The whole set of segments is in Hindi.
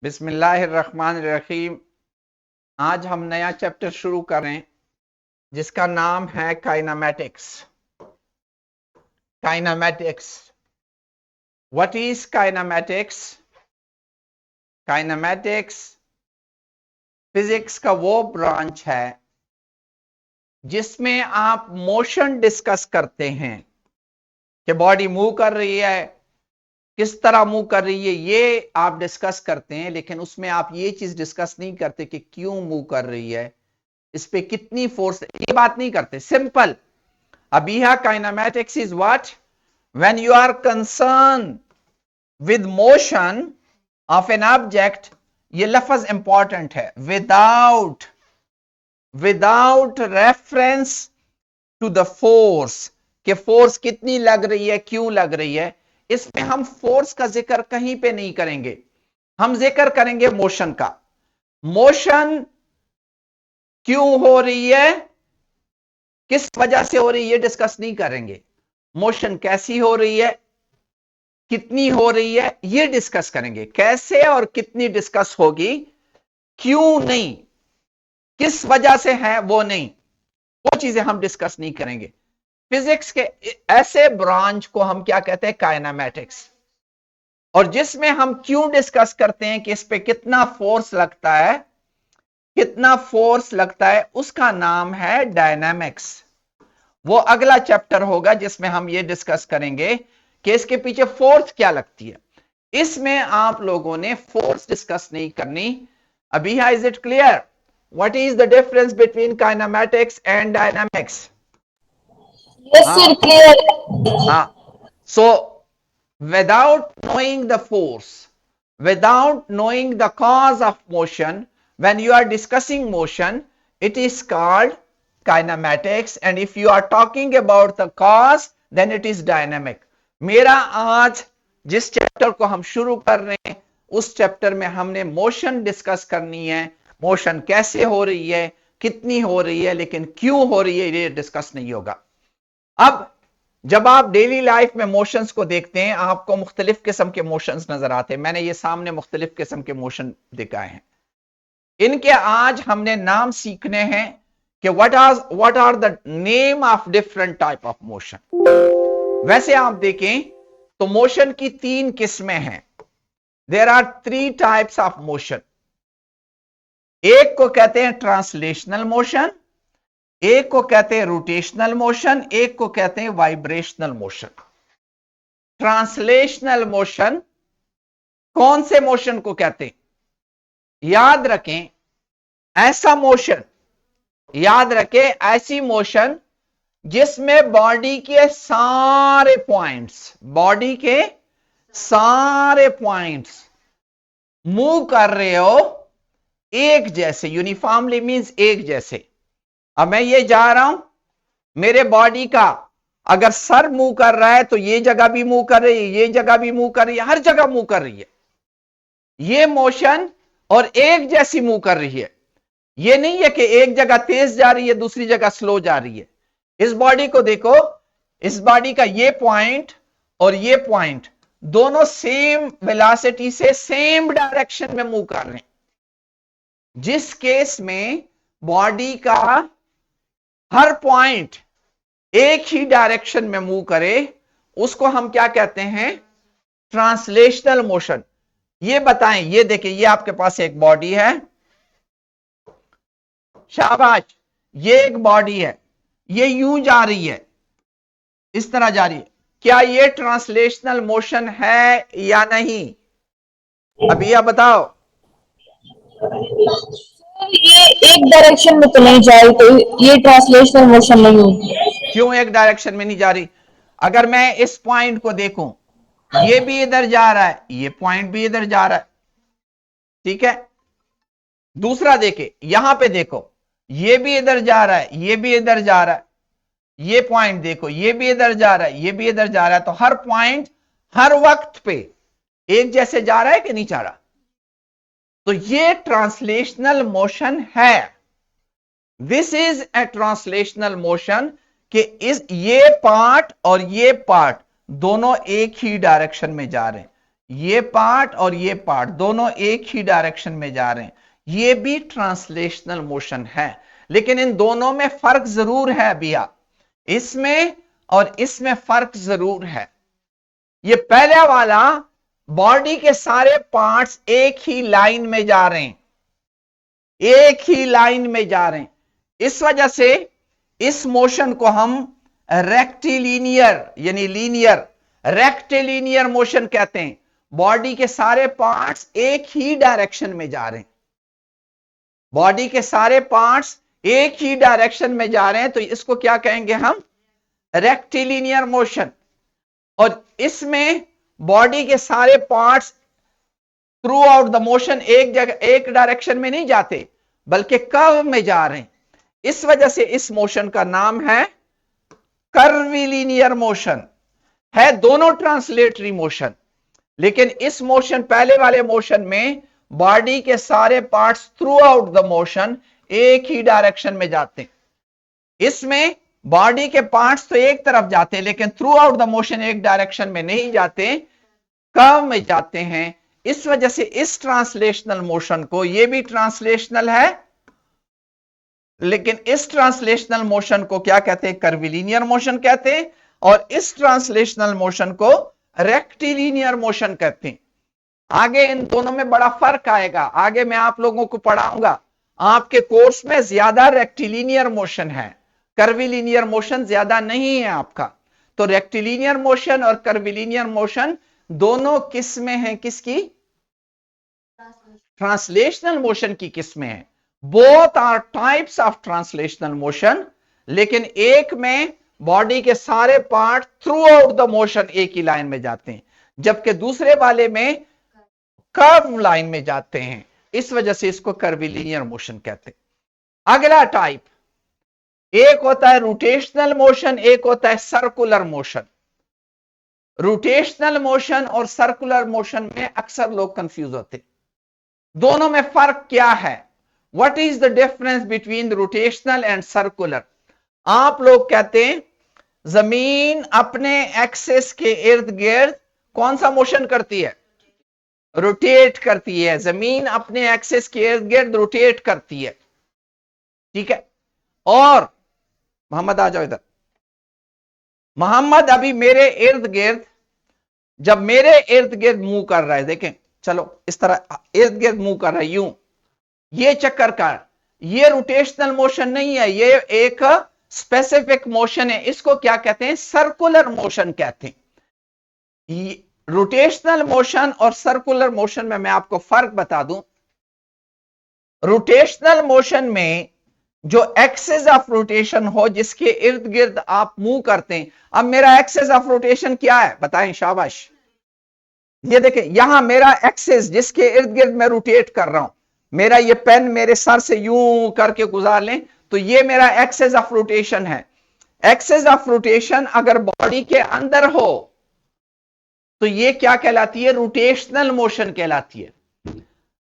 बिस्मिल्लाहिर्रहमानिर्रहीम। आज हम नया चैप्टर शुरू कर रहे हैं जिसका नाम है kinematics. Kinematics, what is kinematics? Kinematics physics का वो ब्रांच है जिसमें आप मोशन डिस्कस करते हैं कि बॉडी मूव कर रही है, किस तरह मूव कर रही है, ये आप डिस्कस करते हैं। लेकिन उसमें आप ये चीज डिस्कस नहीं करते कि क्यों मूव कर रही है, इस पे कितनी फोर्स, ये बात नहीं करते। सिंपल। अभी kinematics is what? When you are concern with motion of an object, ये लफ्ज इंपॉर्टेंट है, without reference to the force, कि फोर्स कितनी लग रही है, क्यों लग रही है। इसमें हम फोर्स का जिक्र कहीं पे नहीं करेंगे, हम जिक्र करेंगे मोशन का। मोशन क्यों हो रही है, किस वजह से हो रही है, ये डिस्कस नहीं करेंगे। मोशन कैसी हो रही है, कितनी हो रही है, ये डिस्कस करेंगे। कैसे और कितनी डिस्कस होगी, क्यों नहीं, किस वजह से है वो नहीं, वो चीजें हम डिस्कस नहीं करेंगे। फिजिक्स के ऐसे ब्रांच को हम क्या कहते हैं? काइनेमैटिक्स। और जिसमें हम क्यों डिस्कस करते हैं कि इस पे कितना फोर्स लगता है, कितना फोर्स लगता है, उसका नाम है डायनामिक्स। वो अगला चैप्टर होगा जिसमें हम ये डिस्कस करेंगे कि इसके पीछे फोर्स क्या लगती है। इसमें आप लोगों ने फोर्स डिस्कस नहीं करनी अभी। Is it clear? What is the difference between kinematics and dynamics? Yes, sir, clear. हाँ। सो without knowing the force, without knowing the cause of motion, when you are discussing motion, it is called kinematics. And if you are talking about the cause, then it is dynamic. मेरा आज जिस चैप्टर को हम शुरू कर रहे हैं, उस चैप्टर में हमने मोशन डिस्कस करनी है। मोशन कैसे हो रही है, कितनी हो रही है, लेकिन क्यों हो रही है ये डिस्कस नहीं होगा। अब जब आप डेली लाइफ में मोशंस को देखते हैं, आपको मुख्तलिफ किस्म के मोशंस नजर आते हैं। मैंने ये सामने मुख्तलिफ किस्म के मोशन दिखाए हैं। इनके आज हमने नाम सीखने हैं कि what are the name of different type of motion. वैसे आप देखें तो मोशन की तीन किस्में हैं। There are three types of motion. एक को कहते हैं ट्रांसलेशनल मोशन, एक को कहते हैं रोटेशनल मोशन, एक को कहते हैं वाइब्रेशनल मोशन। ट्रांसलेशनल मोशन कौन से मोशन को कहते हैं? याद रखें, ऐसा मोशन, याद रखें ऐसी मोशन जिसमें बॉडी के सारे पॉइंट्स मूव कर रहे हो एक जैसे, यूनिफॉर्मली मींस एक जैसे। अब मैं ये जा रहा हूं, मेरे बॉडी का अगर सर मूव कर रहा है तो ये जगह भी मूव कर रही है, ये जगह भी मूव कर रही है, हर जगह मूव कर रही है ये मोशन, और एक जैसी मूव कर रही है। ये नहीं है कि एक जगह तेज जा रही है, दूसरी जगह स्लो जा रही है। इस बॉडी को देखो, इस बॉडी का ये पॉइंट और ये पॉइंट दोनों सेम वेलोसिटी से सेम डायरेक्शन में मूव कर रहे हैं। जिस केस में बॉडी का हर पॉइंट एक ही डायरेक्शन में मूव करे, उसको हम क्या कहते हैं? Translational motion. ये बताएं, ये देखिए, ये आपके पास एक बॉडी है, शाबाश, ये एक बॉडी है, ये यूं जा रही है, इस तरह जा रही है। क्या ये ट्रांसलेशनल मोशन है या नहीं? अभी आप बताओ। ये एक डायरेक्शन में तो नहीं जा रही, तो ये ट्रांसलेशनल मोशन नहीं होगी। क्यों एक डायरेक्शन में नहीं जा रही? अगर मैं इस पॉइंट को देखूं, ये भी इधर जा रहा है, ये पॉइंट भी इधर जा रहा है, ठीक है। दूसरा देखे, यहां पे देखो, ये भी इधर जा रहा है, ये भी इधर जा रहा है, ये पॉइंट देखो, ये भी इधर जा रहा है, ये भी इधर जा रहा है। तो हर पॉइंट हर वक्त पे एक जैसे जा रहा है कि नहीं जा रहा? तो ये ट्रांसलेशनल मोशन है। This is a translational motion कि ये पार्ट और ये पार्ट दोनों एक ही डायरेक्शन में जा रहे हैं। ये पार्ट और ये पार्ट दोनों एक ही डायरेक्शन में जा रहे हैं, ये भी ट्रांसलेशनल मोशन है। लेकिन इन दोनों में फर्क जरूर है भैया, इसमें और इसमें फर्क जरूर है। ये पहले वाला बॉडी के सारे पार्ट्स एक ही लाइन में जा रहे हैं, एक ही लाइन में जा रहे हैं, इस वजह से इस मोशन को हम रेक्टिलिनियर यानी लीनियर रेक्टिलिनियर मोशन कहते हैं। बॉडी के सारे पार्ट्स एक ही डायरेक्शन में जा रहे हैं, बॉडी के सारे पार्ट्स एक ही डायरेक्शन में जा रहे हैं, तो इसको क्या कहेंगे हम? Rectilinear motion. और इसमें बॉडी के सारे parts through out the motion एक जगह एक डायरेक्शन में नहीं जाते, बल्कि कर्व में जा रहे हैं। इस वजह से इस मोशन का नाम है कर्विलिनियर मोशन। है दोनों ट्रांसलेटरी मोशन, लेकिन इस मोशन पहले वाले मोशन में बॉडी के सारे parts through out the motion एक ही डायरेक्शन में जाते हैं। इसमें बॉडी के पार्ट्स तो एक तरफ जाते हैं, लेकिन थ्रू आउट द मोशन एक डायरेक्शन में नहीं जाते, कर्व में जाते हैं। इस वजह से इस ट्रांसलेशनल मोशन को, ये भी ट्रांसलेशनल है, लेकिन इस ट्रांसलेशनल मोशन को क्या कहते हैं? कर्विलिनियर मोशन कहते हैं। और इस ट्रांसलेशनल मोशन को रेक्टिलिनियर मोशन कहते हैं। आगे इन दोनों में बड़ा फर्क आएगा, आगे मैं आप लोगों को पढ़ाऊंगा। आपके कोर्स में ज्यादा रेक्टिलिनियर मोशन है, कर्विलिनियर मोशन ज्यादा नहीं है आपका। तो रेक्टिलिनियर मोशन और कर्विलिनियर मोशन दोनों किस्में हैं, किसकी? ट्रांसलेशनल मोशन की किस्में हैं। Both are types of translational motion, लेकिन एक में बॉडी के सारे part throughout the motion एक ही लाइन में जाते हैं, जबकि दूसरे वाले में कर्व लाइन में जाते हैं। इस वजह से इसको कर्विलिनियर मोशन कहते हैं। अगला टाइप, एक होता है रोटेशनल मोशन, एक होता है सर्कुलर मोशन। रोटेशनल मोशन और सर्कुलर मोशन में अक्सर लोग कंफ्यूज होते हैं। दोनों में फर्क क्या है? What is the difference between rotational and circular? आप लोग कहते हैं जमीन अपने एक्सिस के इर्द गिर्द कौन सा मोशन करती है? रोटेट करती है। जमीन अपने एक्सिस के इर्द गिर्द रोटेट करती है, ठीक है। और मोहम्मद आ जाओ इधर। मोहम्मद अभी मेरे इर्द गिर्द, जब मेरे इर्द गिर्द मूव कर रहा है, देखें, चलो इस तरह इर्द गिर्द मूव कर रहा है, यूं, ये चक्कर का, ये रोटेशनल मोशन नहीं है, ये एक स्पेसिफिक मोशन है। इसको क्या कहते हैं? सर्कुलर मोशन कहते हैं। रोटेशनल मोशन और सर्कुलर मोशन में मैं आपको फर्क बता दूं। रोटेशनल मोशन में जो एक्सिस ऑफ रोटेशन हो, जिसके इर्द गिर्द आप मूव करते हैं। अब मेरा एक्सिस ऑफ रोटेशन क्या है बताएं, शाबाश। ये देखें, यहां मेरा एक्सिस जिसके इर्द गिर्द मैं रोटेट कर रहा हूं, मेरा ये पेन मेरे सर से यूं करके गुजार लें तो ये मेरा एक्सिस ऑफ रोटेशन है। एक्सिस ऑफ रोटेशन अगर बॉडी के अंदर हो तो ये क्या कहलाती है? रोटेशनल मोशन कहलाती है।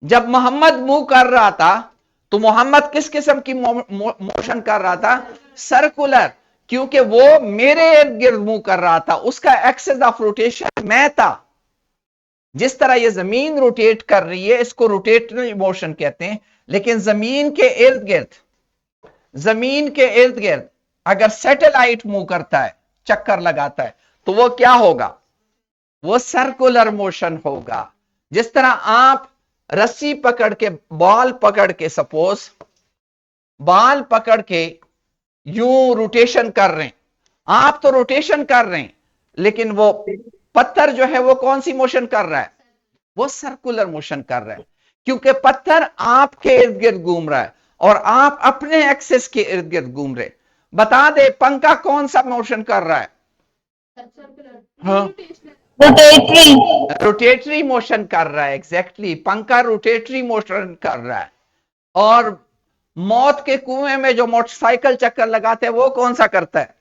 जब मोहम्मद मूव कर रहा था तो मोहम्मद किस किस्म की मोशन कर रहा था? सर्कुलर, क्योंकि वो मेरे इर्द गिर्द मूव कर रहा था, उसका एक्सिस ऑफ रोटेशन मैं था। जिस तरह ये जमीन रोटेट कर रही है, इसको रोटेटरी मोशन कहते हैं। लेकिन जमीन के इर्द गिर्द अगर सैटेलाइट मूव करता है, चक्कर लगाता है, तो वो क्या होगा? वो सर्कुलर मोशन होगा। जिस तरह आप रस्सी पकड़ के, बॉल पकड़ के, सपोज बॉल पकड़ के यूं रोटेशन कर रहे हैं, आप तो रोटेशन कर रहे हैं, लेकिन वो पत्थर जो है वो कौन सी मोशन कर रहा है? वो सर्कुलर मोशन कर रहा है, क्योंकि पत्थर आपके इर्द गिर्द घूम रहा है और आप अपने एक्सिस के इर्द गिर्द घूम रहे। बता दे, पंखा कौन सा मोशन कर रहा है? हाँ, रोटेटरी मोशन कर रहा है। एग्जैक्टली, पंखा रोटेटरी मोशन कर रहा है। और मौत के कुएं में जो मोटरसाइकिल चक्कर लगाते हैं, वो कौन सा करता है?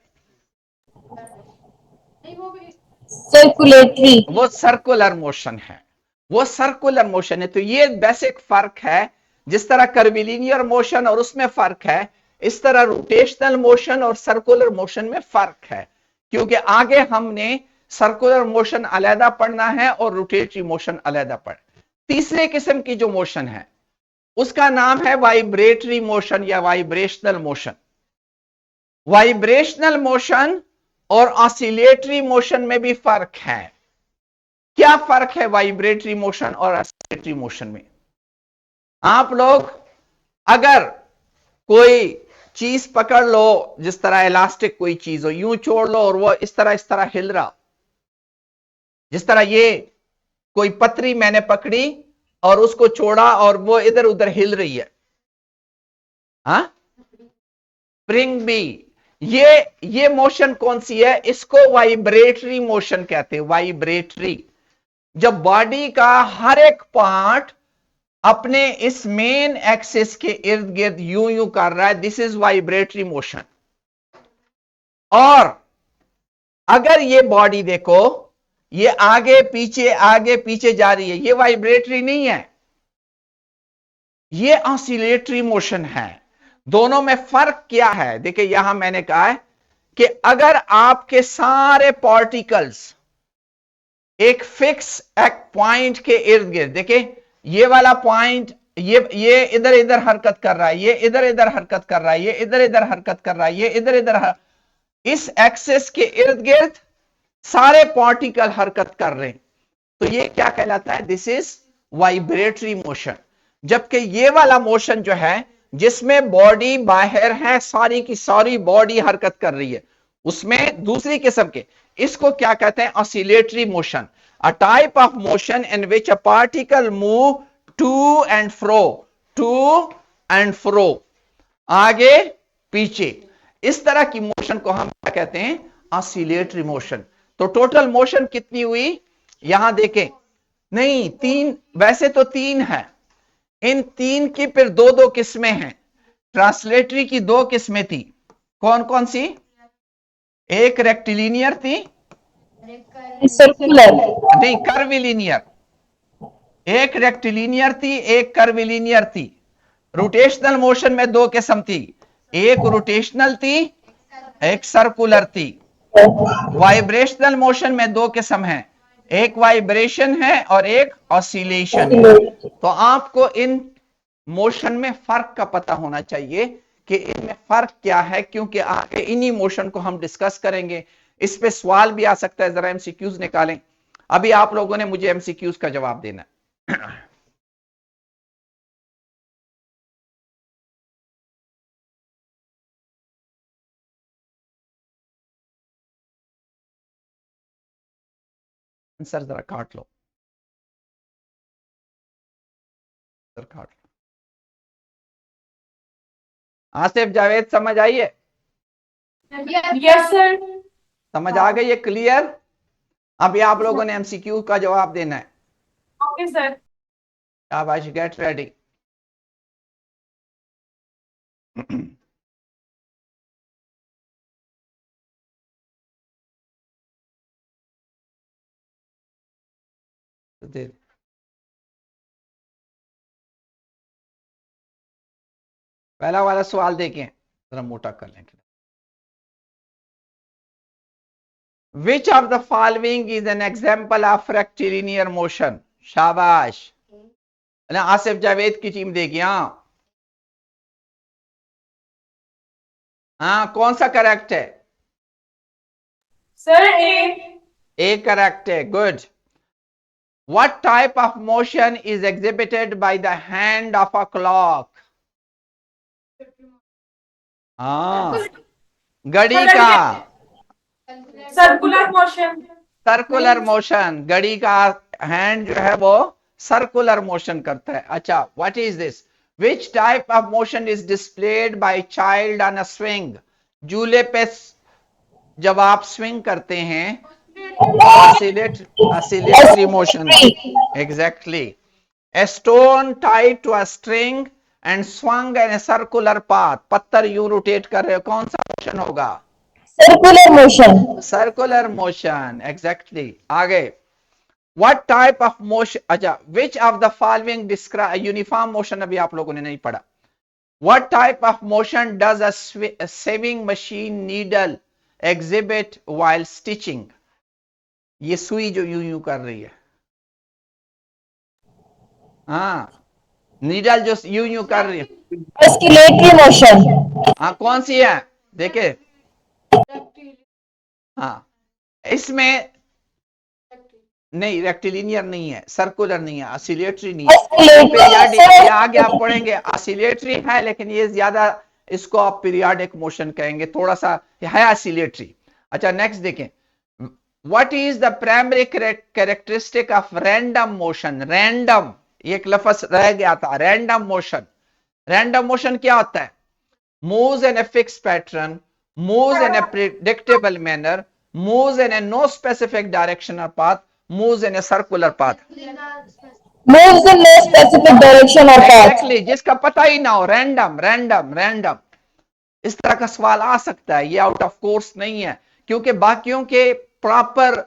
सर्कुलेटरी। वो सर्कुलर मोशन है, वो सर्कुलर मोशन है। तो ये बेसिक फर्क है। जिस तरह कर्विलिनियर मोशन और उसमें फर्क है, इस तरह रोटेशनल मोशन और सर्कुलर मोशन में फर्क है। क्योंकि आगे हमने सर्कुलर मोशन अलहदा पढ़ना है और रोटेटरी मोशन अलहदा पढ़। तीसरे किस्म की जो मोशन है उसका नाम है वाइब्रेटरी मोशन या वाइब्रेशनल मोशन। वाइब्रेशनल मोशन और ऑसिलेटरी मोशन में भी फर्क है। क्या फर्क है वाइब्रेटरी मोशन और ऑसिलेटरी मोशन में? आप लोग अगर कोई चीज पकड़ लो, जिस तरह इलास्टिक कोई चीज हो, यूं छोड़ लो और वो इस तरह हिल रहा, जिस तरह ये कोई पतरी मैंने पकड़ी और उसको छोड़ा और वो इधर उधर हिल रही है, हाँ, स्प्रिंग भी। ये मोशन कौन सी है? इसको वाइब्रेटरी मोशन कहते हैं। वाइब्रेटरी, जब बॉडी का हर एक पार्ट अपने इस मेन एक्सिस के इर्द गिर्द यूं यूं कर रहा है, दिस इज वाइब्रेटरी मोशन। और अगर ये बॉडी देखो, ये आगे पीछे जा रही है, ये वाइब्रेटरी नहीं है, ये ऑसिलेटरी मोशन है। दोनों में फर्क क्या है? देखिए यहां मैंने कहा है कि अगर आपके सारे पार्टिकल्स एक फिक्स एक पॉइंट के इर्द गिर्द, देखिए ये वाला पॉइंट, ये इधर इधर हरकत कर रहा है, ये इधर इधर हरकत कर रहा है, ये इधर इधर हरकत कर रहा है, ये इधर इधर, इस एक्सेस के इर्द गिर्द सारे पार्टिकल हरकत कर रहे हैं, तो ये क्या कहलाता है? This is vibratory motion. जबकि ये वाला मोशन जो है, जिसमें बॉडी बाहर है, सारी की सारी बॉडी हरकत कर रही है, उसमें दूसरी किस्म के, इसको क्या कहते हैं? Oscillatory motion. A type of motion in which a particle move to and fro, आगे पीछे, इस तरह की मोशन को हम क्या कहते हैं? Oscillatory motion. तो टोटल मोशन कितनी हुई यहां देखें? नहीं, तीन, वैसे तो तीन है, इन तीन की फिर दो दो किस्में हैं। ट्रांसलेटरी की दो किस्में थी, कौन कौन सी? एक रेक्टिलिनियर थी, सर्कुलर, नहीं कर्विलिनियर, एक रेक्टिलिनियर थी, एक कर्विलिनियर थी। रोटेशनल मोशन में दो किस्म थी, एक रोटेशनल थी, एक सर्कुलर थी। वाइब्रेशनल मोशन में दो किस्म है, एक वाइब्रेशन है और एक ऑसिलेशन है। तो आपको इन मोशन में फर्क का पता होना चाहिए कि इनमें फर्क क्या है, क्योंकि आगे इन्हीं मोशन को हम डिस्कस करेंगे। इस पे सवाल भी आ सकता है, जरा एमसीक्यूज निकालें। अभी आप लोगों ने मुझे एमसीक्यूज का जवाब देना है। आंसर जरा काट लो, काट लो। आसिफ जावेद समझ आई है? Yes sir. समझ आ गई है? क्लियर? अभी आप लोगों ने एमसीक्यू का जवाब देना है। Okay sir. शाबाश, गेट रेडी। पहला वाला सवाल देखें, जरा मोटा कर लें। Which of the following is an example of rectilinear motion? शाबाश, आसिफ जावेद की टीम देगी। हाँ, कौन सा करेक्ट है? सर ए करेक्ट है, good. What type of motion is exhibited by the hand of a clock? हाँ, घड़ी का सर्कुलर मोशन। सर्कुलर मोशन, घड़ी का हैंड जो है वो सर्कुलर मोशन करता है। अच्छा, what is this? Which type of motion is displayed by child on a swing? झूले पे जब आप स्विंग करते हैं, oscillatory motion, exactly. A stone tied to a string and swung in a circular path, पत्थर यूं रोटेट कर रहे हो, कौन सा मोशन होगा? Circular motion, circular motion, exactly. आगे, व्हाट टाइप ऑफ मोशन, अच्छा, which of the following describe uniform motion? अभी आप लोगों ने नहीं पढ़ा। What type of motion does a saving machine needle exhibit while stitching? ये सुई जो यूं यूं कर रही है, हाँ, नीडल जो यूं यूं कर रही है, ऑस्किलेटरी मोशन। हाँ कौन सी है देखे, हाँ इसमें नहीं, रेक्टिलिनियर नहीं है, सर्कुलर नहीं है, ऑसिलेटरी नहीं है, ये पीरियाडिक, ये आगे आप पढ़ेंगे, ऑसिलेटरी है लेकिन ये ज्यादा, इसको आप पीरियाडिक मोशन कहेंगे, थोड़ा सा है ऑसिलेटरी। अच्छा नेक्स्ट देखें, what is the primary characteristic of random motion. Random, एक लफ्ज रह गया था, रैंडम मोशन। रैंडम मोशन क्या होता है? moves in a fixed pattern, moves in a predictable manner, moves in a no specific direction or path, moves in a circular path. Moves in no specific direction or path. Exactly, जिसका पता ही ना हो, रैंडम रैंडम रैंडम, इस तरह का सवाल आ सकता है, ये आउट ऑफ कोर्स नहीं है, क्योंकि बाकियों के प्रॉपर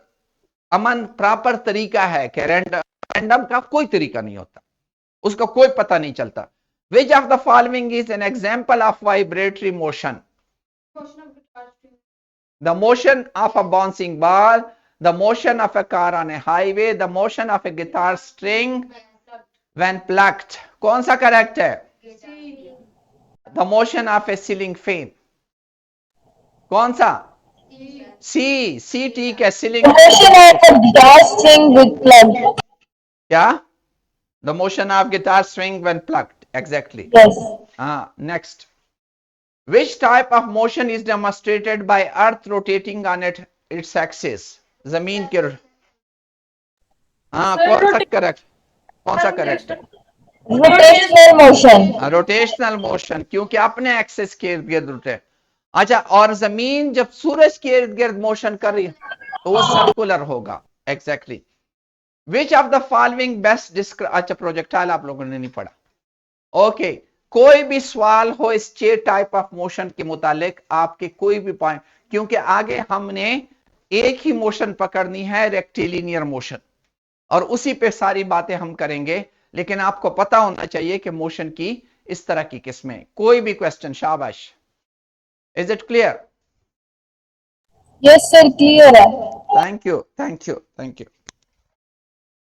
प्रॉपर तरीका है कि रैंडम का कोई तरीका नहीं होता, उसका कोई पता नहीं चलता। Which of the following is an example of vibratory motion? The motion of a bouncing ball, the motion of a car on a highway, the motion of a guitar string when plucked. कौन सा करेक्ट है? The motion of a ceiling fan. कौन सा? C ठीक है, ceiling. The motion of a guitar string with plug. क्या? The motion of guitar string when plucked. Exactly. Yes. Next. Which type of motion is demonstrated by Earth rotating on its axis? जमीन के, हाँ कौन सा करेक्ट, कौन सा करेक्ट है? Rotational motion. रोटेशनल मोशन, क्योंकि अपने एक्सिस के इर्द गिर्द रोटेट। अच्छा, और जमीन जब सूरज के इर्द गिर्द मोशन कर रही है तो वो सर्कुलर होगा। Exactly. Which of the following best describe, अच्छा प्रोजेक्टाइल आप लोगों ने नहीं पढ़ा, ओके कोई भी सवाल हो इस 6 टाइप ऑफ मोशन के मुतालिक, आपके कोई भी पॉइंट, क्योंकि आगे हमने एक ही मोशन पकड़नी है, रेक्टिलिनियर मोशन, और उसी पे सारी बातें हम करेंगे, लेकिन आपको पता होना चाहिए कि मोशन की इस तरह की किस्में। कोई भी क्वेश्चन? शाबाश, is it clear? Yes sir, clear है। Thank you, thank you, thank you.